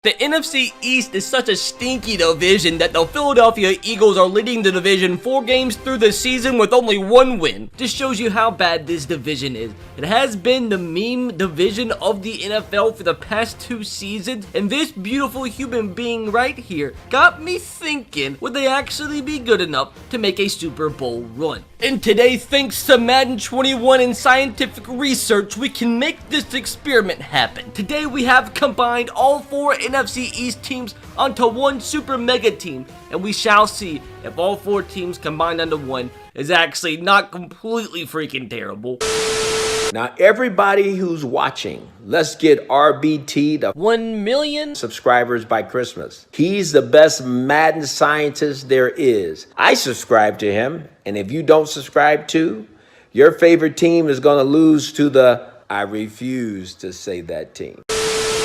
The NFC East is such a stinky division that the Philadelphia Eagles are leading the division 4 games through the season with only 1 win. Just shows you how bad this division is. It has been the meme division of the NFL for the past 2 seasons, and this beautiful human being right here got me thinking, would they actually be good enough to make a Super Bowl run? And today, thanks to Madden 21 and scientific research, we can make this experiment happen. Today we have combined all 4 NFC East teams onto one super mega team, and we shall see if all 4 teams combined onto one is actually not completely freaking terrible. Now everybody who's watching, let's get RBT to 1 million subscribers by Christmas. He's the best Madden scientist there is. I subscribe to him, and if you don't subscribe to, your favorite team is gonna lose to the, I refuse to say that team.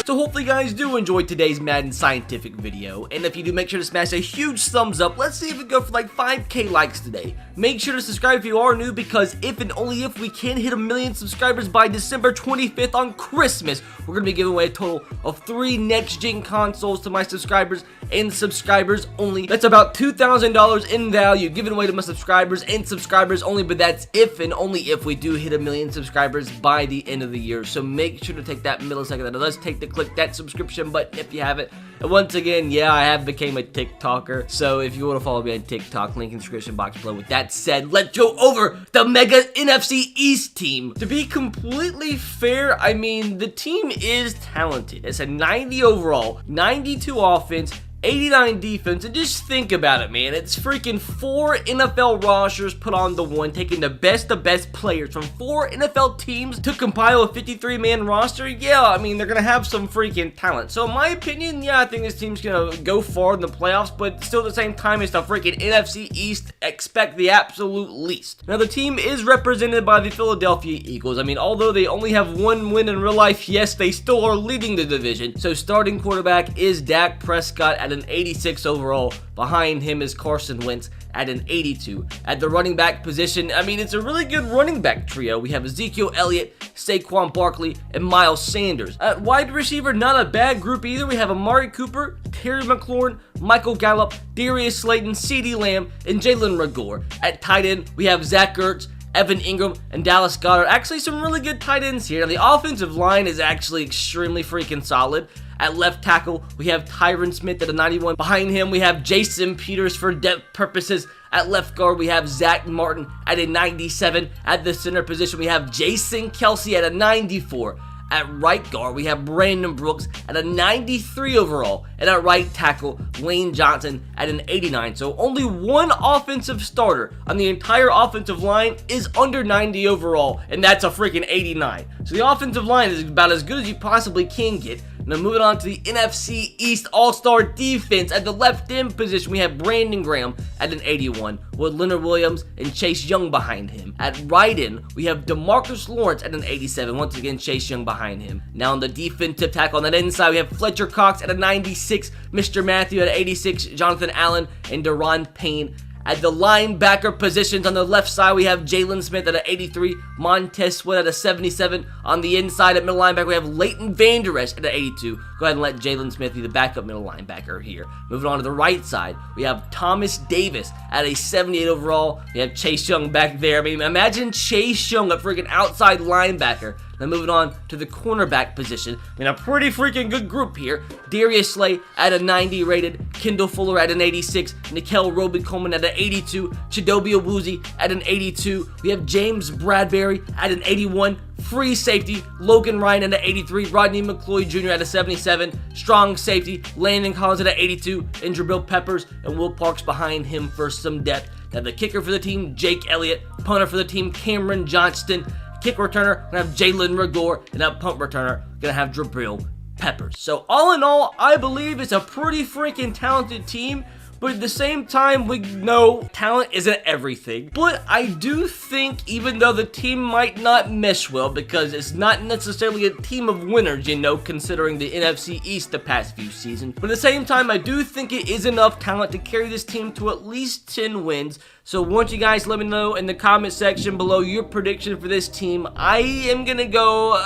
So hopefully you guys do enjoy today's Madden scientific video, and if you do, make sure to smash a huge thumbs up. Let's see if we go for like 5k likes today. Make sure to subscribe if you are new, because if and only if we can hit 1 million subscribers by December 25th on Christmas, we're going to be giving away a total of 3 next-gen consoles to my subscribers and subscribers only. That's about $2,000 in value given away to my subscribers and subscribers only, but that's if and only if we do hit 1 million subscribers by the end of the year. So make sure to take that millisecond that it does take to click that subscription button if you haven't. And once again, yeah, I have became a TikToker, so if you want to follow me on TikTok, link in the description box below. With that said, let's go over the mega NFC East team. To be completely fair, I mean, the team is talented. It's a 90 overall, 92 offense, 89 defense, and just think about it, man. It's freaking 4 NFL rosters put on the one, taking the best of best players from 4 NFL teams to compile a 53-man roster. Yeah, I mean, they're gonna have some freaking talent. So in my opinion, yeah, I think this team's gonna go far in the playoffs, but still at the same time, it's the freaking NFC East. Expect the absolute least. Now, the team is represented by the Philadelphia Eagles. I mean, although they only have 1 win in real life, yes, they still are leading the division. So starting quarterback is Dak Prescott at an 86 overall. Behind him is Carson Wentz at an 82. At the running back position, I mean, it's a really good running back trio. We have Ezekiel Elliott, Saquon Barkley, and Miles Sanders. At wide receiver, not a bad group either. We have Amari Cooper, Terry McLaurin, Michael Gallup, Darius Slayton, CeeDee Lamb, and Jalen Reagor. At tight end, we have Zach Ertz, Evan Ingram, and Dallas Goedert. Actually, some really good tight ends here. The offensive line is actually extremely freaking solid. At left tackle, we have Tyron Smith at a 91. Behind him, we have Jason Peters for depth purposes. At left guard, we have Zach Martin at a 97. At the center position, we have Jason Kelsey at a 94. At right guard, we have Brandon Brooks at a 93 overall. And at right tackle, Lane Johnson at an 89. So only 1 offensive starter on the entire offensive line is under 90 overall, and that's a freaking 89. So the offensive line is about as good as you possibly can get. Now moving on to the NFC East All-Star defense. At the left end position, we have Brandon Graham at an 81, with Leonard Williams and Chase Young behind him. At right end, we have DeMarcus Lawrence at an 87, once again Chase Young behind him. Now on the defensive tackle on that inside, we have Fletcher Cox at a 96, Mr. Matthew at 86, Jonathan Allen, and Daron Payne. At the linebacker positions on the left side, we have Jalen Smith at an 83, Montez Sweat at a 77. On the inside at middle linebacker, we have Leighton Vander Esch at an 82. Go ahead and let Jalen Smith be the backup middle linebacker here. Moving on to the right side, we have Thomas Davis at a 78 overall. We have Chase Young back there. I mean, imagine Chase Young, a freaking outside linebacker. Now moving on to the cornerback position. I mean, a pretty freaking good group here. Darius Slay at a 90 rated, Kendall Fuller at an 86, Nickel Roby-Coleman at an 82, Chidobe Awuzie at an 82. We have James Bradbury at an 81, free safety Logan Ryan at an 83, Rodney McCloy Jr. at a 77, strong safety Landon Collins at an 82, and Jabril Peppers and Will Parks behind him for some depth. Now the kicker for the team, Jake Elliott. Punter for the team, Cameron Johnston. Kick returner, gonna have Jalen Reagor, and that punt returner, gonna have Jabril Peppers. So all in all, I believe it's a pretty freaking talented team. But at the same time, we know talent isn't everything. But I do think, even though the team might not mesh well, because it's not necessarily a team of winners, you know, considering the NFC East the past few seasons. But at the same time, I do think it is enough talent to carry this team to at least 10 wins. So I want you guys to let me know in the comment section below your prediction for this team. I am going to go,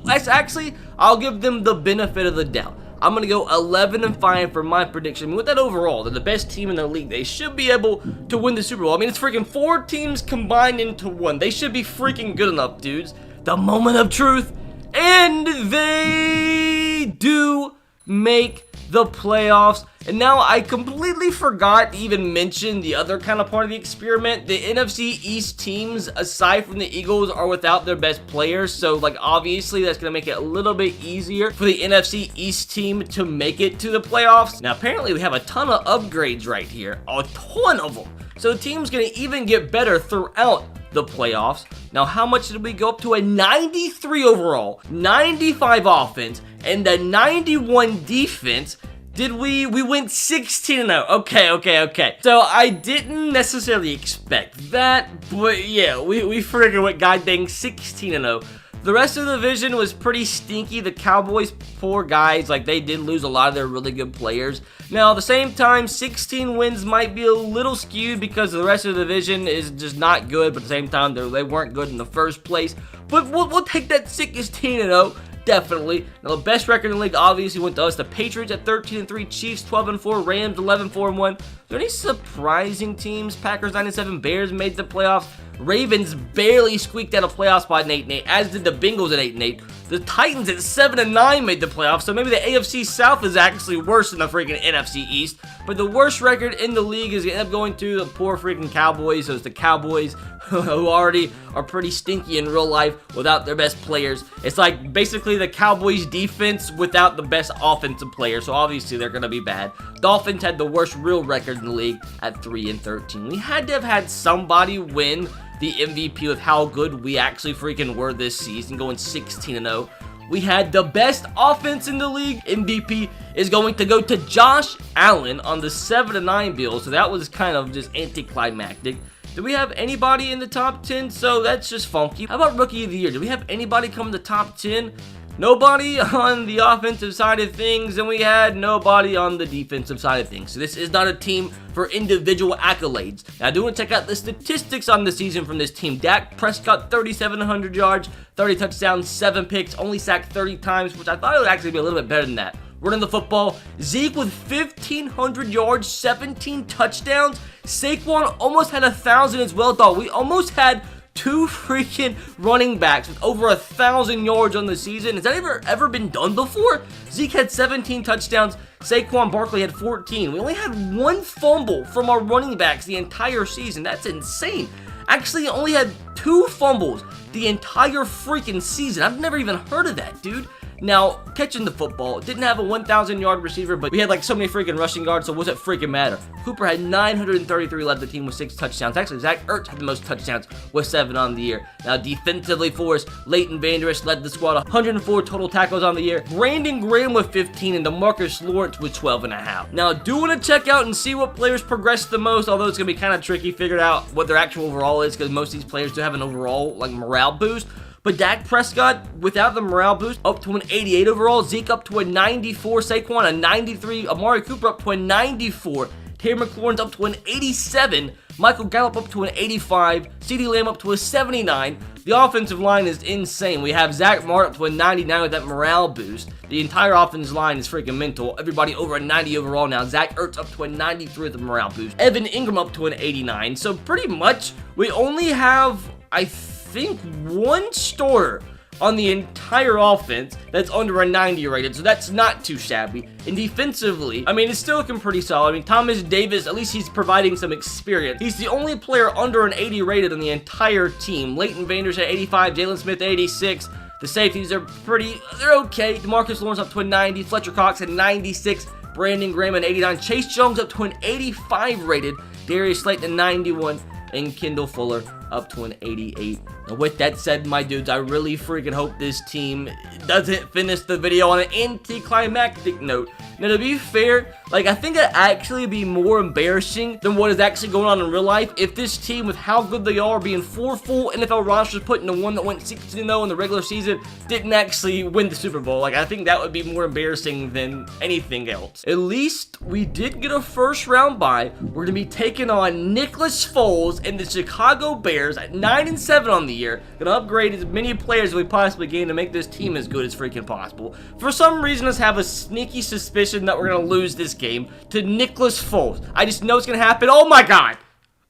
actually, I'll give them the benefit of the doubt. I'm going to go 11-5 for my prediction. I mean, with that overall, they're the best team in the league. They should be able to win the Super Bowl. I mean, it's freaking 4 teams combined into one. They should be freaking good enough, dudes. The moment of truth. And they do make the playoffs. And now I completely forgot to even mention the other kind of part of the experiment. The NFC East teams, aside from the Eagles, are without their best players. So, like, obviously, that's going to make it a little bit easier for the NFC East team to make it to the playoffs. Now, apparently, we have a ton of upgrades right here. A ton of them. So, the team's going to even get better throughout the playoffs. Now, how much did we go up to? A 93 overall, 95 offense, and a 91 defense. Did we went 16-0. Okay. So I didn't necessarily expect that, but yeah, we freaking went goddamn 16-0. The rest of the division was pretty stinky. The Cowboys, poor guys, like they did lose a lot of their really good players. Now, at the same time, 16 wins might be a little skewed because the rest of the division is just not good, but at the same time, they weren't good in the first place. But we'll take that 16-0. Definitely. Now, the best record in the league obviously went to us. The Patriots at 13-3, Chiefs 12-4, Rams 11-4-1. Are there any surprising teams? Packers 9-7, Bears made the playoffs. Ravens barely squeaked out a playoff spot in 8-8, as did the Bengals at 8-8. The Titans at 7-9 made the playoffs, so maybe the AFC South is actually worse than the freaking NFC East. But the worst record in the league is going to end up going to the poor freaking Cowboys. So it's the Cowboys who already are pretty stinky in real life without their best players. It's like basically the Cowboys defense without the best offensive players, so obviously they're going to be bad. Dolphins had the worst real record in the league at 3-13. We had to have had somebody win the MVP with how good we actually freaking were this season, going 16-0. We had the best offense in the league. MVP is going to go to Josh Allen on the 7-9 Bills, so that was kind of just anticlimactic. Do we have anybody in the top 10? So that's just funky. How about Rookie of the Year? Do we have anybody come in the top 10? Nobody on the offensive side of things, and we had nobody on the defensive side of things. So this is not a team for individual accolades. Now, I do want to check out the statistics on the season from this team. Dak Prescott, 3,700 yards, 30 touchdowns, 7 picks, only sacked 30 times, which I thought it would actually be a little bit better than that. Running the football, Zeke with 1,500 yards, 17 touchdowns. Saquon almost had 1,000 as well, dog. We almost had 2 freaking running backs with over 1,000 yards on the season. Has that ever been done before? Zeke had 17 touchdowns. Saquon Barkley had 14. We only had 1 fumble from our running backs the entire season. That's insane. Actually, only had 2 fumbles the entire freaking season. I've never even heard of that, dude. Now, catching the football, didn't have a 1,000-yard receiver, but we had like so many freaking rushing yards, so what does it freaking matter? Cooper had 933, led the team with 6 touchdowns. Actually, Zach Ertz had the most touchdowns with 7 on the year. Now, defensively for us, Leighton Vander Esch led the squad, 104 total tackles on the year. Brandon Graham with 15, and DeMarcus Lawrence with 12.5. Now, I do want to check out and see what players progressed the most, although it's going to be kind of tricky figuring out what their actual overall is, because most of these players do have an overall, like, morale boost. But Dak Prescott, without the morale boost, up to an 88 overall. Zeke up to a 94. Saquon, a 93. Amari Cooper up to a 94. Terry McLaurin's up to an 87. Michael Gallup up to an 85. CeeDee Lamb up to a 79. The offensive line is insane. We have Zach Martin up to a 99 with that morale boost. The entire offensive line is freaking mental. Everybody over a 90 overall now. Zach Ertz up to a 93 with the morale boost. Evan Ingram up to an 89. So pretty much, we only have, I think, 1 starter on the entire offense that's under a 90 rated, so that's not too shabby. And defensively, I mean, it's still looking pretty solid. I mean, Thomas Davis, at least he's providing some experience. He's the only player under an 80 rated on the entire team. Leighton Vander Esch at 85, Jalen Smith 86. The safeties are they're okay. DeMarcus Lawrence up to a 90, Fletcher Cox at 96, Brandon Graham at 89, Chase Young's up to an 85 rated, Darius Slayton at 91, and Kendall Fuller up to an 88. Now, with that said, my dudes, I really freaking hope this team doesn't finish the video on an anticlimactic note. Now, to be fair, like, I think it'd actually be more embarrassing than what is actually going on in real life if this team, with how good they are, being 4 full NFL rosters put into one that went 16-0 in the regular season, didn't actually win the Super Bowl. Like, I think that would be more embarrassing than anything else. At least we did get a first-round bye. We're going to be taking on Nicholas Foles and the Chicago Bears at 9-7 on the the year. Gonna upgrade as many players as we possibly can to make this team as good as freaking possible. For some reason, I have a sneaky suspicion that we're gonna lose this game to Nicholas Foles. I just know it's gonna happen. Oh my god!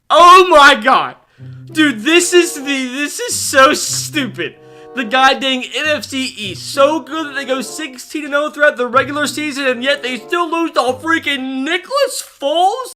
Oh my god! Dude, this is so stupid. The goddamn NFC East, so good that they go 16-0 throughout the regular season, and yet they still lose to freaking Nicholas Foles?